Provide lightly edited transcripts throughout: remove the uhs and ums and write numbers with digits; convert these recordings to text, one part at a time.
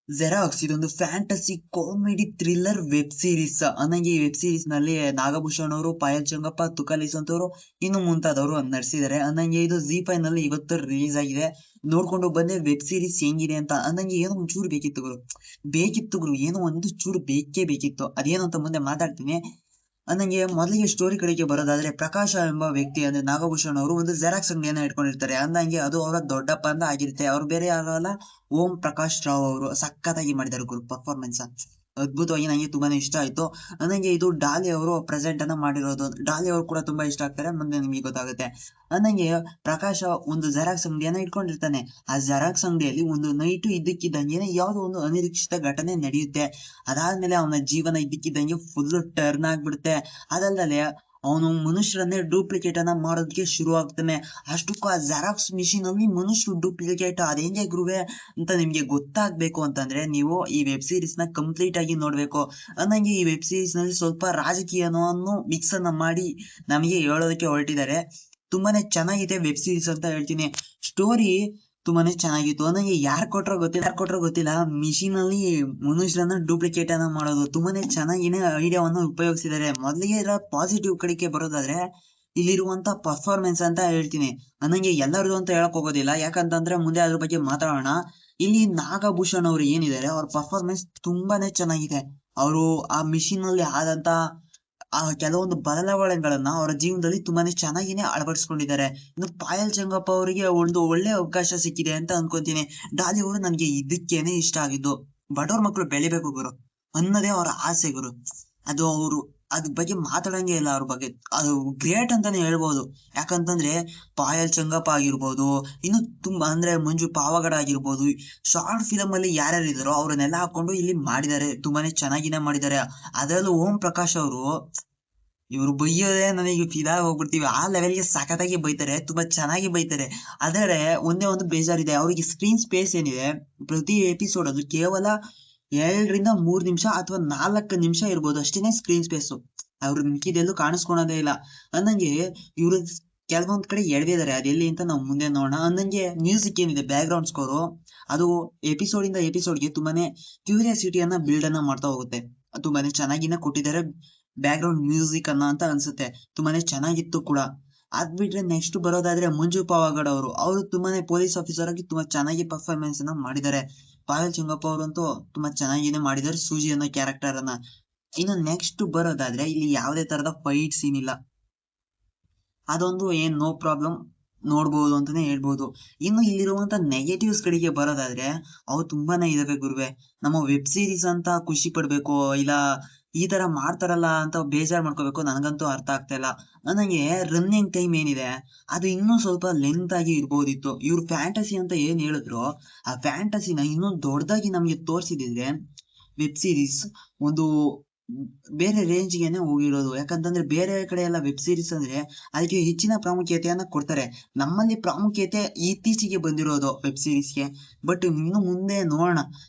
Xerox ಇದೊಂದು fantasy comedy thriller web series. ನನಗೆ ಈ ವೆಬ್ ಸೀರೀಸ್ ನಲ್ಲಿ ನಾಗಭೂಷಣ್ ಅವರು, ಪಾಯಲ್ ಚಂಗಪ್ಪ, ತುಕಾಲಿ ಸಂತವರು ಇನ್ನು ಮುಂತಾದವರು ನಟಿಸಿದ್ದಾರೆ. ನನಗೆ ಇದು ಜಿ5 ನಲ್ಲಿ ಇವತ್ತು ರಿಲೀಸ್ ಆಗಿದೆ. ನೋಡ್ಕೊಂಡು ಬಂದೆ ವೆಬ್ ಸೀರೀಸ್ ಹೆಂಗಿದೆ ಅಂತ. ನನಗೆ ಏನೋ ಒಂಚೂರು ಬೇಕಿತ್ತು ಗುರು, ಏನೋ ಒಂದು ಚೂರು ಬೇಕೇ ಬೇಕಿತ್ತು. ಅದೇನು ಅಂತ ಮುಂದೆ ಮಾತಾಡ್ತೀನಿ. ನನಗೆ ಮೊದಲಿಗೆ ಸ್ಟೋರಿ ಕಡೆಗೆ ಬರೋದಾದ್ರೆ, ಪ್ರಕಾಶ ಎಂಬ ವ್ಯಕ್ತಿ ಅಂದ್ರೆ ನಾಗಭೂಷಣ್ ಅವರು ಒಂದು ಜೆರಾಕ್ಸ್ ಅಂಗಡಿಯನ್ನ ಇಟ್ಕೊಂಡಿರ್ತಾರೆ. ಅಂದಂಗೆ ಅದು ಅವರ ದೊಡ್ಡಪ್ಪ ಅಂತ ಆಗಿರುತ್ತೆ. ಅವ್ರು ಬೇರೆ ಯಾರಲ್ಲ, ಓಂ ಪ್ರಕಾಶ್ ರಾವ್ ಅವರು. ಸಖತ್ತಾಗಿ ಮಾಡಿದ್ದಾರೆ ಗುರು, ಪರ್ಫಾರ್ಮೆನ್ಸ್ ಅದ್ಭುತವಾಗಿ ನಂಗೆ ತುಂಬಾನೇ ಇಷ್ಟ ಆಯ್ತು. ನನಗೆ ಇದು ಡಾಲಿ ಅವರು ಪ್ರೆಸೆಂಟ್ ಅನ್ನ ಮಾಡಿರೋದು. ಡಾಲಿ ಅವರು ಕೂಡ ತುಂಬಾ ಇಷ್ಟ ಆಗ್ತಾರೆ, ಮುಂದೆ ನಿಮಗೆ ಗೊತ್ತಾಗುತ್ತೆ. ನನಗೆ ಪ್ರಕಾಶ ಒಂದು ಜೆರಾಕ್ಸ್ ಅಂಗಡಿಯನ್ನ ಇಟ್ಕೊಂಡಿರ್ತಾನೆ. ಆ ಜೆರಾಕ್ಸ್ ಅಂಗಡಿಯಲ್ಲಿ ಒಂದು ನೈಟು ಇದ್ದಕ್ಕಿದ್ದಂಗೆ ಯಾವುದೋ ಒಂದು ಅನಿರೀಕ್ಷಿತ ಘಟನೆ ನಡೆಯುತ್ತೆ. ಅದಾದ್ಮೇಲೆ ಅವನ ಜೀವನ ಇದ್ದಕ್ಕಿದ್ದಂಗೆ ಫುಲ್ ಟರ್ನ್ ಆಗ್ಬಿಡುತ್ತೆ. ಅದಲ್ಲದೆ ಅವನು ಮನುಷ್ಯರನ್ನೇ ಡೂಪ್ಲಿಕೇಟ್ ಅನ್ನ ಮಾಡೋದಕ್ಕೆ ಶುರು ಆಗ್ತಾನೆ. ಅಷ್ಟಕ್ಕೂ ಆ ಜೆರಾಕ್ಸ್ ಮಿಷಿನ್ ಅಲ್ಲಿ ಮನುಷ್ಯರು ಡೂಪ್ಲಿಕೇಟ್ ಅದೇಂಗೆ ಗುರುವೆ ಅಂತ ನಿಮ್ಗೆ ಗೊತ್ತಾಗ್ಬೇಕು ಅಂತಂದ್ರೆ ನೀವು ಈ ವೆಬ್ ಸೀರೀಸ್ ನ ಕಂಪ್ಲೀಟ್ ಆಗಿ ನೋಡ್ಬೇಕು. ನನಗೆ ಈ ವೆಬ್ ಸೀರೀಸ್ ನಲ್ಲಿ ಸ್ವಲ್ಪ ರಾಜಕೀಯವನ್ನು ಮಿಕ್ಸ್ ಅನ್ನ ಮಾಡಿ ನಮಗೆ ಹೇಳೋದಕ್ಕೆ ಹೊರಟಿದ್ದಾರೆ. ತುಂಬಾನೇ ಚೆನ್ನಾಗಿದೆ ವೆಬ್ ಸೀರೀಸ್ ಅಂತ ಹೇಳ್ತೀನಿ. ಸ್ಟೋರಿ ತುಂಬಾನೇ ಚೆನ್ನಾಗಿತ್ತು. ನನಗೆ ಯಾರು ಕೊಟ್ರೋ ಗೊತ್ತಿಲ್ಲ ಮಿಷಿನ್ ಅಲ್ಲಿ ಮನುಷ್ಯರನ್ನ ಡೂಪ್ಲಿಕೇಟ್ ಅನ್ನ ಮಾಡೋದು. ತುಂಬಾನೇ ಚೆನ್ನಾಗಿನೇ ಐಡಿಯಾವನ್ನು ಉಪಯೋಗಿಸಿದ್ದಾರೆ. ಮೊದಲಿಗೆ ಇರೋ ಪಾಸಿಟಿವ್ ಕಡೆಗೆ ಬರೋದಾದ್ರೆ, ಇಲ್ಲಿರುವಂತ ಪರ್ಫಾರ್ಮೆನ್ಸ್ ಅಂತ ಹೇಳ್ತೀನಿ. ನನಗೆ ಎಲ್ಲರದು ಅಂತ ಹೇಳಕ್ ಹೋಗೋದಿಲ್ಲ, ಯಾಕಂತಂದ್ರೆ ಮುಂದೆ ಅದ್ರ ಬಗ್ಗೆ ಮಾತಾಡೋಣ. ಇಲ್ಲಿ ನಾಗಭೂಷಣ್ ಅವರು ಏನಿದ್ದಾರೆ, ಅವ್ರ ಪರ್ಫಾರ್ಮೆನ್ಸ್ ತುಂಬಾನೇ ಚೆನ್ನಾಗಿದೆ. ಅವರು ಆ ಮಿಷಿನ್ ಅಲ್ಲಿ ಆದಂತ ಆ ಕೆಲವೊಂದು ಬದಲಾವಣೆಗಳನ್ನ ಅವರ ಜೀವನದಲ್ಲಿ ತುಂಬಾನೇ ಚೆನ್ನಾಗಿನೇ ಅಳವಡಿಸ್ಕೊಂಡಿದ್ದಾರೆ. ಇನ್ನು ಪಾಯಲ್ ಚಂಗಪ್ಪ ಅವರಿಗೆ ಒಂದು ಒಳ್ಳೆ ಅವಕಾಶ ಸಿಕ್ಕಿದೆ ಅಂತ ಅನ್ಕೊಂತೀನಿ. ಡಾಲಿ ಅವರು ನನ್ಗೆ ಇದಕ್ಕೇನೆ ಇಷ್ಟ ಆಗಿದ್ದು. ಬಡವ್ರ ಮಕ್ಳು ಬೆಳಿಬೇಕು ಗುರು ಅನ್ನೋದೇ ಅವರ ಆಸೆ ಗುರು. ಅದು ಅವರು ಅದ್ರ ಬಗ್ಗೆ ಮಾತಾಡಂಗೆ ಇಲ್ಲ. ಅವ್ರ ಬಗ್ಗೆ ಅದು ಗ್ರೇಟ್ ಅಂತಾನೆ ಹೇಳ್ಬೋದು. ಯಾಕಂತಂದ್ರೆ ಪಾಯಲ್ ಚಂಗಪ್ಪ ಆಗಿರ್ಬೋದು, ಇನ್ನು ತುಂಬಾ ಅಂದ್ರೆ ಮಂಜು ಪಾವಗಡ ಆಗಿರ್ಬೋದು, ಶಾರ್ಟ್ ಫಿಲಮ್ ಅಲ್ಲಿ ಯಾರ್ಯಾರು ಇದಾರೋ ಅವ್ರನ್ನೆಲ್ಲ ಹಾಕೊಂಡು ಇಲ್ಲಿ ಮಾಡಿದ್ದಾರೆ. ತುಂಬಾನೇ ಚೆನ್ನಾಗಿನೇ ಮಾಡಿದ್ದಾರೆ. ಅದರಲ್ಲೂ ಓಂ ಪ್ರಕಾಶ್ ಅವರು, ಇವ್ರು ಬೈಯೋದೇ ನನಗೆ ಫಿದಾ ಹೋಗ್ಬಿಡ್ತೀವಿ. ಆ ಲೆವೆಲ್ಗೆ ಸಖತ್ತಾಗಿ ಬೈತಾರೆ, ತುಂಬಾ ಚೆನ್ನಾಗಿ ಬೈತಾರೆ. ಆದರೆ ಒಂದೇ ಒಂದು ಬೇಜಾರಿದೆ, ಅವರಿಗೆ ಸ್ಕ್ರೀನ್ ಸ್ಪೇಸ್ ಏನಿದೆ ಪ್ರತಿ ಎಪಿಸೋಡ್ ಅದು ಕೇವಲ 2 ರಿಂದ 3 ನಿಮಿಷ ಅಥವಾ 4 ನಿಮಿಷ ಇರ್ಬೋದು ಅಷ್ಟೇನೆ ಸ್ಕ್ರೀನ್ ಸ್ಪೇಸ್. ಅವ್ರು ಮಿಕ್ಕಿದೆಲ್ಲೂ ಕಾಣಿಸ್ಕೊಳೋದೇ ಇಲ್ಲ. ಅನ್ನಂಗೆ ಇವ್ರು ಕೆಲವೊಂದ್ ಕಡೆ ಎಳ್ದಿದ್ದಾರೆ, ಅದೆಲ್ಲಿ ಅಂತ ನಾವು ಮುಂದೆ ನೋಡೋಣ. ಅನ್ನಂಗೆ ಮ್ಯೂಸಿಕ್ ಏನಿದೆ, ಬ್ಯಾಕ್ ಗ್ರೌಂಡ್ ಸ್ಕೋರು, ಅದು ಎಪಿಸೋಡ್ ಇಂದ ಎಪಿಸೋಡ್ಗೆ ತುಂಬಾನೇ ಕ್ಯೂರಿಯಾಸಿಟಿಯನ್ನ ಬಿಲ್ಡ್ ಅನ್ನ ಮಾಡ್ತಾ ಹೋಗುತ್ತೆ. ತುಂಬಾನೇ ಚೆನ್ನಾಗಿನ ಕೊಟ್ಟಿದ್ದಾರೆ ಬ್ಯಾಕ್ ಗ್ರೌಂಡ್ ಮ್ಯೂಸಿಕ್ ಅನ್ನ ಅಂತ ಅನ್ಸುತ್ತೆ. ತುಂಬಾನೇ ಚೆನ್ನಾಗಿತ್ತು ಕೂಡ. ಅದ್ ಬಿಟ್ರೆ ನೆಕ್ಸ್ಟ್ ಬರೋದಾದ್ರೆ ಮಂಜು ಪಾವಗಡ್ ಅವರು ತುಂಬಾನೇ ಪೊಲೀಸ್ ಆಫೀಸರ್ ಆಗಿ ತುಂಬಾ ಚೆನ್ನಾಗಿ ಪರ್ಫಾರ್ಮೆನ್ಸ್ ಅನ್ನ ಮಾಡಿದ್ದಾರೆ. ಪಾಯಲ್ ಚಂಗಪ್ಪ ಅವರಂತೂ ತುಂಬಾ ಚೆನ್ನಾಗಿನೇ ಮಾಡಿದ್ದಾರೆ ಸೂಜಿ ಅನ್ನೋ ಕ್ಯಾರೆಕ್ಟರ್ ಅನ್ನ. ಇನ್ನು ನೆಕ್ಸ್ಟ್ ಬರೋದಾದ್ರೆ, ಇಲ್ಲಿ ಯಾವುದೇ ತರದ ಫೈಟ್ ಸೀನ್ ಇಲ್ಲ. ಅದೊಂದು ಏನ್ ನೋ ಪ್ರಾಬ್ಲಮ್, ನೋಡ್ಬೋದು ಅಂತಾನೆ ಹೇಳ್ಬೋದು. ಇನ್ನು ಇಲ್ಲಿರುವಂತ ನೆಗೆಟಿವ್ಸ್ ಕಡೆಗೆ ಬರೋದಾದ್ರೆ, ಅವು ತುಂಬಾನೇ ಇದಾವೆ ಗುರುವೆ. ನಮ್ಮ ವೆಬ್ ಸೀರೀಸ್ ಅಂತ ಖುಷಿ ಪಡ್ಬೇಕು, ಇಲ್ಲ ಈ ತರ ಮಾಡ್ತಾರಲ್ಲ ಅಂತ ಬೇಜಾರ್ ಮಾಡ್ಕೋಬೇಕು, ನನಗಂತೂ ಅರ್ಥ ಆಗ್ತಾ ಇಲ್ಲ. ನನಗೆ ರನ್ನಿಂಗ್ ಟೈಮ್ ಏನಿದೆ ಅದು ಇನ್ನೂ ಸ್ವಲ್ಪ ಲೆಂತ್ ಆಗಿ ಇರ್ಬೋದಿತ್ತು. ಇವ್ರು ಫ್ಯಾಂಟಸಿ ಅಂತ ಏನ್ ಹೇಳಿದ್ರು, ಆ ಫ್ಯಾಂಟಸಿನ ಇನ್ನೂ ದೊಡ್ಡದಾಗಿ ನಮ್ಗೆ ತೋರ್ಸಿದಿದ್ರೆ ವೆಬ್ ಸೀರೀಸ್ ಒಂದು ಬೇರೆ ರೇಂಜ್ ಗೆನೆ ಹೋಗಿರೋದು. ಯಾಕಂತಂದ್ರೆ ಬೇರೆ ಕಡೆ ಎಲ್ಲ ವೆಬ್ ಸೀರೀಸ್ ಅಂದ್ರೆ ಅದಕ್ಕೆ ಹೆಚ್ಚಿನ ಪ್ರಾಮುಖ್ಯತೆಯನ್ನ ಕೊಡ್ತಾರೆ. ನಮ್ಮಲ್ಲಿ ಪ್ರಾಮುಖ್ಯತೆ ಇತ್ತೀಚೆಗೆ ಬಂದಿರೋದು ವೆಬ್ ಸೀರೀಸ್ಗೆ. ಬಟ್ ಇನ್ನು ಮುಂದೆ ನೋಡೋಣ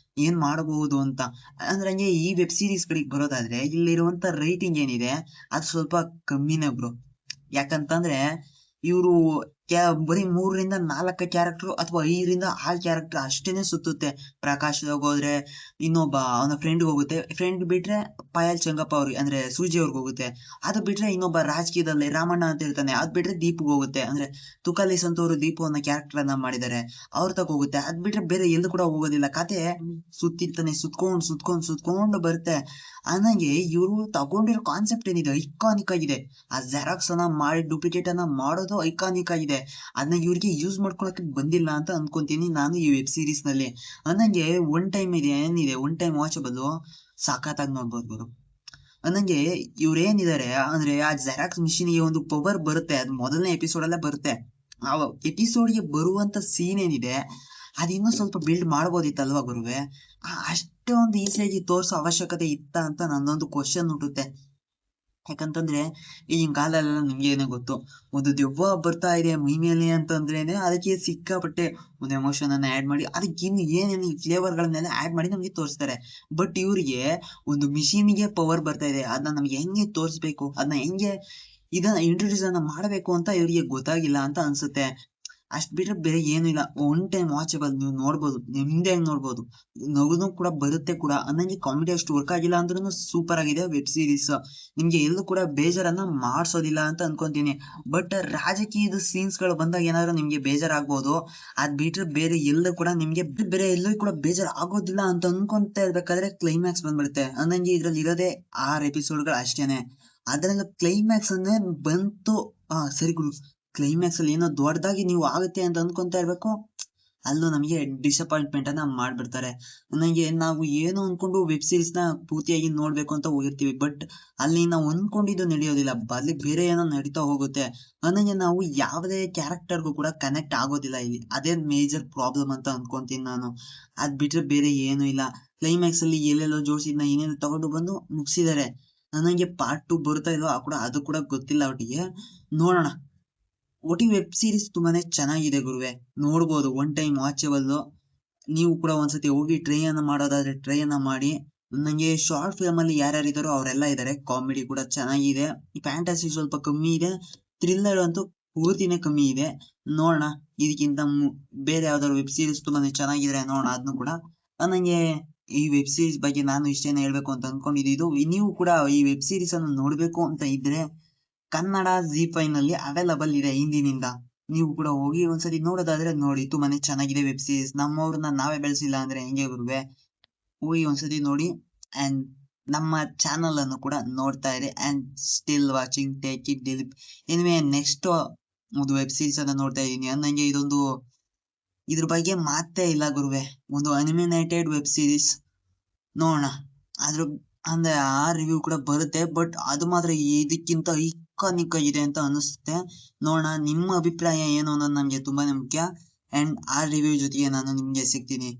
ಏನ್ ಮಾಡಬಹುದು ಅಂತ. ಅಂದ್ರೆ ಹಂಗೆ ಈ ವೆಬ್ ಸೀರೀಸ್ ಕಡೆಗೆ ಬರೋದಾದ್ರೆ, ಇಲ್ಲಿರುವಂತ ರೈಟಿಂಗ್ ಏನಿದೆ ಅದು ಸ್ವಲ್ಪ ಕಮ್ಮಿನೇ ಬ್ರೋ. ಯಾಕಂತಂದ್ರೆ ಇವರು ಬರೀ 3 ರಿಂದ 4 ಕ್ಯಾರೆಕ್ಟರ್ ಅಥವಾ 5 ರಿಂದ 6 ಕ್ಯಾರೆಕ್ಟರ್ ಅಷ್ಟೇನೆ ಸುತ್ತುತ್ತೆ. ಪ್ರಕಾಶ್ ಹೋದ್ರೆ ಇನ್ನೊಬ್ಬ ಅವನ ಫ್ರೆಂಡ್ ಹೋಗುತ್ತೆ, ಫ್ರೆಂಡ್ ಬಿಟ್ರೆ ಪಾಯಲ್ ಚಂಗಪ್ಪ ಅವ್ರಿಗೆ ಅಂದ್ರೆ ಸೂಜಿ ಅವ್ರಿಗೆ ಹೋಗುತ್ತೆ. ಅದು ಬಿಟ್ರೆ ಇನ್ನೊಬ್ಬ ರಾಜಕೀಯದಲ್ಲಿ ರಾಮಣ್ಣ ಅಂತ ಇರ್ತಾನೆ, ಅದ್ ಬಿಟ್ರೆ ದೀಪ್ಗೆ ಹೋಗುತ್ತೆ. ಅಂದ್ರೆ ತುಕಾಲಿ ಸಂತವರು ದೀಪು ಅನ್ನೋ ಕ್ಯಾರೆಕ್ಟರ್ ಅನ್ನ ಮಾಡಿದ್ದಾರೆ, ಅವ್ರ ತಗ ಹೋಗುತ್ತೆ. ಅದ್ ಬಿಟ್ರೆ ಬೇರೆ ಎಲ್ಲೂ ಕೂಡ ಹೋಗೋದಿಲ್ಲ. ಕತೆ ಸುತ್ತಿರ್ತಾನೆ, ಸುತ್ಕೊಂಡು ಬರುತ್ತೆ. ಅನ್ನಂಗೆ ಇವರು ತಗೊಂಡಿರೋ ಕಾನ್ಸೆಪ್ಟ್ ಏನಿದೆ ಐಕಾನಿಕ್ ಆಗಿದೆ. ಆ ಜೆರಾಕ್ಸ್ ಅನ್ನ ಮಾಡಿ ಡೂಪ್ಲಿಕೇಟ್ ಅನ್ನ ಮಾಡೋದು ಐಕಾನಿಕ್ ಆಗಿದೆ. ಅದನ್ನ ಇವ್ರಿಗೆ ಯೂಸ್ ಮಾಡ್ಕೊಳಕ್ಕೆ ಬಂದಿಲ್ಲ ಅಂತ ಅನ್ಕೊಂತೀನಿ ನಾನು ಈ ವೆಬ್ ಸೀರೀಸ್ ನಲ್ಲಿ. ಅನ್ನಂಗೆ ಒನ್ ಟೈಮ್ ವಾಚಬಲ್, ಸಾಕಾಗಿ ನೋಡ್ಬೋದು ಗುರು. ಅನ್ನಂಗೆ ಇವ್ರೇನಿದ್ದಾರೆ ಅಂದ್ರೆ ಆ ಜೆರಾಕ್ಸ್ ಮಿಷಿನ್ ಗೆ ಒಂದು ಪವರ್ ಬರುತ್ತೆ, ಅದು ಮೊದಲನೇ ಎಪಿಸೋಡ್ ಅಲ್ಲೇ ಬರುತ್ತೆ. ಆ ಎಪಿಸೋಡ್ ಗೆ ಬರುವಂತ ಸೀನ್ ಏನಿದೆ ಅದು ಇನ್ನೂ ಸ್ವಲ್ಪ ಬಿಲ್ಡ್ ಮಾಡ್ಬೋದಿತ್ತಲ್ವಾ ಗುರುವೆ. ಅಷ್ಟೇ ಒಂದು ಈಸಿಯಾಗಿ ತೋರ್ಸೋ ಅವಶ್ಯಕತೆ ಇತ್ತ ಅಂತ ನನ್ನೊಂದು ಕ್ವಶನ್ ಹುಟ್ಟುತ್ತೆ. ಯಾಕಂತಂದ್ರೆ ಈಗಿನ ಕಾಲದಲ್ಲೆಲ್ಲ ನಿಮ್ಗೆ ಏನೇ ಗೊತ್ತು, ಒಂದು ದೆವ್ವ ಬರ್ತಾ ಇದೆ ಮೈ ಮೇಲೆ ಅಂತಂದ್ರೇನೆ ಅದಕ್ಕೆ ಸಿಕ್ಕಾಪಟ್ಟೆ ಒಂದು ಎಮೋಷನ್ ಅನ್ನ ಆಡ್ ಮಾಡಿ ಅದಕ್ಕೆ ಇನ್ನು ಏನೇನು ಫ್ಲೇವರ್ ಗಳನ್ನೆಲ್ಲ ಆಡ್ ಮಾಡಿ ನಮ್ಗೆ ತೋರಿಸ್ತಾರೆ. ಬಟ್ ಇವ್ರಿಗೆ ಒಂದು ಮಿಷಿನ್ ಗೆ ಪವರ್ ಬರ್ತಾ ಇದೆ, ಅದನ್ನ ನಮ್ಗೆ ಹೆಂಗೆ ತೋರಿಸ್ಬೇಕು, ಅದನ್ನ ಹೆಂಗೆ ಇದನ್ನ ಇಂಟ್ರೊಡ್ಯೂಸ್ ಅನ್ನ ಮಾಡಬೇಕು ಅಂತ ಇವ್ರಿಗೆ ಗೊತ್ತಾಗಿಲ್ಲ ಅಂತ ಅನ್ಸುತ್ತೆ. ಅಷ್ಟ್ ಬಿಟ್ರೆ ಬೇರೆ ಏನು ಇಲ್ಲ. ಒನ್ ಟೈಮ್ ವಾಚಬಲ್, ನೀವು ನೋಡ್ಬೋದು, ನಿಮ್ದೇ ನೋಡ್ಬೋದು, ನಗುನು ಕೂಡ ಬರುತ್ತೆ ಕೂಡ. ಅನ್ನಂಗೆ ಕಾಮಿಡಿ ಅಷ್ಟು ವರ್ಕ್ ಆಗಿಲ್ಲ ಅಂದ್ರೂ ಸೂಪರ್ ಆಗಿದೆ ವೆಬ್ ಸೀರೀಸ್. ನಿಮ್ಗೆ ಎಲ್ಲೂ ಕೂಡ ಬೇಜಾರನ್ನ ಮಾಡ್ಸೋದಿಲ್ಲ ಅಂತ ಅನ್ಕೊಂತೀನಿ. ಬಟ್ ರಾಜಕೀಯದ ಸೀನ್ಸ್ ಗಳು ಬಂದಾಗ ಏನಾದ್ರು ನಿಮ್ಗೆ ಬೇಜಾರಾಗ್ಬೋದು. ಅದ್ ಬಿಟ್ರೆ ಬೇರೆ ಎಲ್ಲೂ ಕೂಡ ನಿಮ್ಗೆ ಬೇರೆ ಎಲ್ಲೂ ಕೂಡ ಬೇಜಾರ್ ಆಗೋದಿಲ್ಲ ಅಂತ ಅನ್ಕೊಂತ ಇರ್ಬೇಕಾದ್ರೆ ಕ್ಲೈಮ್ಯಾಕ್ಸ್ ಬಂದ್ಬಿಡುತ್ತೆ. ಅನ್ನಂಗೆ ಇದ್ರಲ್ಲಿ ಇರೋದೇ 6 ಎಪಿಸೋಡ್ಗಳು ಅಷ್ಟೇನೆ. ಅದ್ರಲ್ಲಿ ಕ್ಲೈಮ್ಯಾಕ್ಸ್ ಅಂದ್ರೆ ಬಂತು, ಸರಿ ಗುರು, ಕ್ಲೈಮ್ಯಾಕ್ಸ್ ಅಲ್ಲಿ ಏನೋ ದೊಡ್ಡದಾಗಿ ನೀವು ಆಗುತ್ತೆ ಅಂತ ಅನ್ಕೊಂತ ಇರ್ಬೇಕು, ಅಲ್ಲೂ ನಮಗೆ ಡಿಸಪಾಯಿಂಟ್ಮೆಂಟ್ ಅನ್ನ ಮಾಡ್ಬಿಡ್ತಾರೆ. ನನಗೆ ನಾವು ಏನೋ ಅನ್ಕೊಂಡು ವೆಬ್ ಸೀರೀಸ್ ನ ಪೂರ್ತಿಯಾಗಿ ನೋಡ್ಬೇಕು ಅಂತ ಹೋಗಿರ್ತೀವಿ, ಬಟ್ ಅಲ್ಲಿ ನಾವು ಅನ್ಕೊಂಡಿದ್ದು ನಡೆಯೋದಿಲ್ಲ, ಬದಲಿಗೆ ಬೇರೆ ಏನೋ ನಡೀತಾ ಹೋಗುತ್ತೆ. ನನಗೆ ನಾವು ಯಾವುದೇ ಕ್ಯಾರೆಕ್ಟರ್ಗೂ ಕೂಡ ಕನೆಕ್ಟ್ ಆಗೋದಿಲ್ಲ ಇಲ್ಲಿ. ಅದೇ ಮೇಜರ್ ಪ್ರಾಬ್ಲಮ್ ಅಂತ ಅನ್ಕೊಂತೀನಿ ನಾನು. ಅದ್ ಬಿಟ್ರೆ ಬೇರೆ ಏನು ಇಲ್ಲ. ಕ್ಲೈಮ್ಯಾಕ್ಸ್ ಅಲ್ಲಿ ಎಲ್ಲೆಲ್ಲೋ ಜೋಡಿಸಿದ್ನ ಏನೇನೋ ತಗೊಂಡು ಬಂದು ಮುಗಿಸಿದ್ದಾರೆ. ನನಗೆ ಪಾರ್ಟ್ 2 ಬರ್ತಾ ಇಲ್ವೋ ಅದು ಕೂಡ ಗೊತ್ತಿಲ್ಲ. ಒಟ್ಟಿಗೆ ನೋಡೋಣ. ವೆಬ್ ಸೀರೀಸ್ ತುಂಬಾನೇ ಚೆನ್ನಾಗಿದೆ ಗುರುವೆ, ನೋಡ್ಬೋದು, ಒನ್ ಟೈಮ್ ವಾಚಬಲ್. ನೀವು ಕೂಡ ಒಂದ್ಸತಿ ಹೋಗಿ ಟ್ರೈ ಅನ್ನ ಮಾಡೋದಾದ್ರೆ ಟ್ರೈ ಅನ್ನ ಮಾಡಿ. ನಂಗೆ ಶಾರ್ಟ್ ಫಿಲ್ಮ್ ಅಲ್ಲಿ ಯಾರ್ಯಾರು ಇದಾರೋ ಅವರೆಲ್ಲ ಇದಾರೆ. ಕಾಮಿಡಿ ಕೂಡ ಚೆನ್ನಾಗಿದೆ, ಫ್ಯಾಂಟಸಿ ಸ್ವಲ್ಪ ಕಮ್ಮಿ ಇದೆ, ಥ್ರಿಲ್ಲರ್ ಅಂತೂ ಪೂರ್ತಿನೇ ಕಮ್ಮಿ ಇದೆ. ನೋಡೋಣ, ಇದಕ್ಕಿಂತ ಬೇರೆ ಯಾವ್ದಾದ್ರು ವೆಬ್ ಸೀರೀಸ್ ತುಂಬಾನೇ ಚೆನ್ನಾಗಿದ್ರೆ ನೋಡೋಣ ಅದನ್ನು ಕೂಡ. ನಂಗೆ ಈ ವೆಬ್ ಸೀರೀಸ್ ಬಗ್ಗೆ ನಾನು ಇಷ್ಟೇನೆ ಹೇಳ್ಬೇಕು ಅಂತ ಅನ್ಕೊಂಡಿದ್ದು. ನೀವು ಕೂಡ ಈ ವೆಬ್ ಸೀರೀಸ್ ಅನ್ನು ನೋಡ್ಬೇಕು ಅಂತ ಇದ್ರೆ ಕನ್ನಡ ZEE5 ನಲ್ಲಿ ಅವೈಲಬಲ್ ಇದೆ ಹಿಂದಿನಿಂದ. ನೀವು ಕೂಡ ಹೋಗಿ ಒಂದ್ಸತಿ ನೋಡೋದಾದ್ರೆ ನೋಡಿ, ತುಂಬಾನೇ ಚೆನ್ನಾಗಿದೆ ವೆಬ್ ಸೀರೀಸ್. ನಮ್ಮವ್ರನ್ನ ನಾವೇ ಬೆಳೆಸಿಲ್ಲ ಅಂದ್ರೆ ಹೆಂಗೆ ಗುರುವೆ. ಹೋಗಿ ಒಂದ್ಸತಿ ನೋಡಿ ಅಂಡ್ ನಮ್ಮ ಚಾನಲ್ ಅನ್ನು ಕೂಡ ನೋಡ್ತಾ ಇರಿ. And still watching, take it Dilip. Anyway, next ಒಂದು ವೆಬ್ ಸೀರೀಸ್ ಅನ್ನ ನೋಡ್ತಾ ಇದೀನಿ. ನಂಗೆ ಇದ್ರ ಬಗ್ಗೆ ಮಾತೇ ಇಲ್ಲ ಗುರುವೆ. ಒಂದು ಅನಿಮೇಟೆಡ್ ವೆಬ್ ಸೀರೀಸ್ ನೋಡೋಣ. ಅದ್ರ ಅಂದ್ರೆ ರಿವ್ಯೂ ಕೂಡ ಬರುತ್ತೆ, ಬಟ್ ಅದು ಮಾತ್ರ ಇದಕ್ಕಿಂತ ಇಕಾನಿಕ್ ಇದೆ ಅಂತ ಅನಿಸುತ್ತೆ. ನೋಡೋಣ, ನಿಮ್ಮ ಅಭಿಪ್ರಾಯ ಏನು ಅನ್ನೋದು ನಮ್ಗೆ ತುಂಬಾನೇ ಮುಖ್ಯ. ಅಂಡ್ ರಿವ್ಯೂ ಜೊತೆಗೆ ನಾನು ನಿಮ್ಗೆ ಸಿಗ್ತೀನಿ.